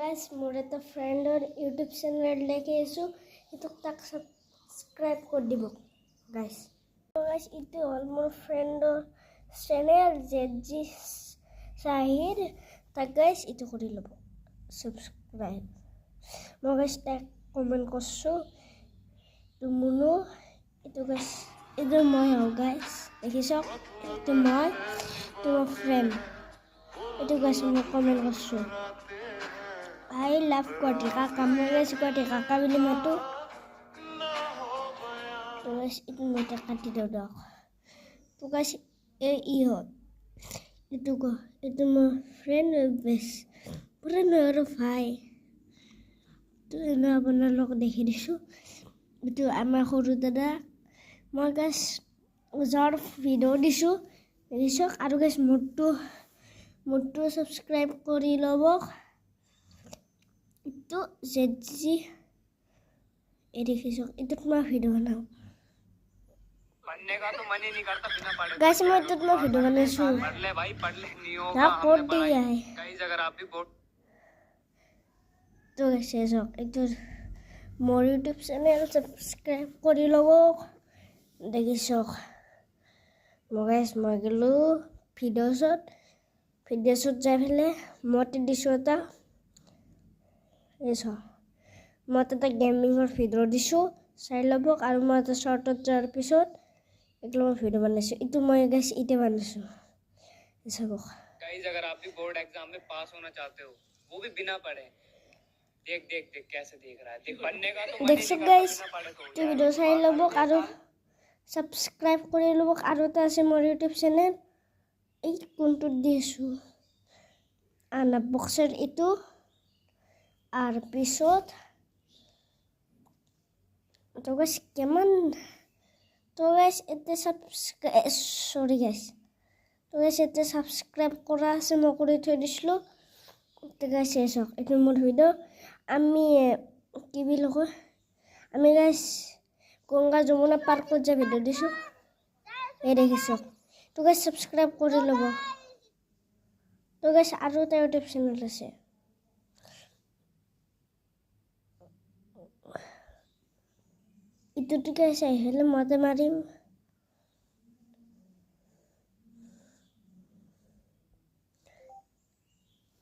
guys, মোৰ এটা ফ্ৰেণ্ডৰ ইউটিউব চেনেল লেকে আছো ইটোক তাক সাবস্ক্ৰাইব কৰি দিব guys. So guys, ইটো হ'ল মোৰ ফ্ৰেণ্ডৰ চেনেল জেজি সাহিৰ তাক guys ইটো কৰি ল'ব সাবস্ক্ৰাইব. মই guys তাক কমেন্ট কৰছো তো মুনো ইটো guys ইটো মই হয় guys দেখিছ ইটো মই তো ফ্ৰেণ্ড ইটো guys মই কমেন্ট কৰছো I love Koti Kaka. Moi guys Koti Kaka bili matu. To guys itu mata kati dodok. To guys iyo. Itu ko. Itu my friend best. Pura naro fai. To na bana lok dekhi disu. Itu ama khuru dada. Moi guys uzar video disu. Disu aru guys motu subscribe kori lobok. itu jadi edukasi itu mah video बनाओ पढ़ने का तो मन ही नहीं करता बिना पढ़े guys मैं तो मैं वीडियो बनाने शू पढ़ ले भाई पढ़ ले नहीं होगा ना कोड दिया है गाइस अगर आप भी बोर्ड तो गाइस ऐसा एक तो मोर यूट्यूब चैनल सब्सक्राइब करी लो देखिए शो गाइस मैं गेलो वीडियो शॉट जाय फेले मते दिसो ता এসো মতে তা গেমিংৰ ভিডিও দিছো চাই লবক আৰু মই তা শৰ্টত যাৰ পিছত একলো ভিডিও বনাইছো ইটো মই গাইস ইতে বনাইছো এসো गाइस अगर आप भी बोर्ड एग्जाम में पास होना चाहते हो वो भी बिना पढ़े देख कैसे देख रहा है देख पढ़ने का तो मन ही দেখছো नहीं গাইস करता बिना पढ़े ती ভিডিও চাই লবক আৰু সাবস্ক্ৰাইব কৰি লবক আৰু তা আছে মোৰ ইউটিউব চেনেল এই কোনটো দিছো আনা বক্সৰ ইটো আৰ পিছত তো গাইস কেমন তো গাইস এতে সৰি গাইস তো গাইস এতে সাবস্ক্ৰাইব কৰা আছে মই কৰি থৈ দিছিলো তো গাইস এসক এটা মোৰ ভিডিও আমি কি বিল কয় আমি গাইস গঙ্গা যমুনা পাৰ্কত যা ভিডিও দিছো এই দেখিছো তো গাইস সাবস্ক্ৰাইব কৰি লব তো গাইস আৰু এটা ইউটিউব চেনেল আছে itu tuh guys saya helm mata marim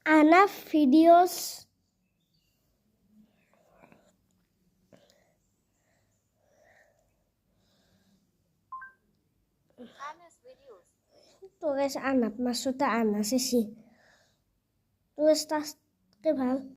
ana videos tuh guys anak maksudnya anak sih tuh guys tas ke bal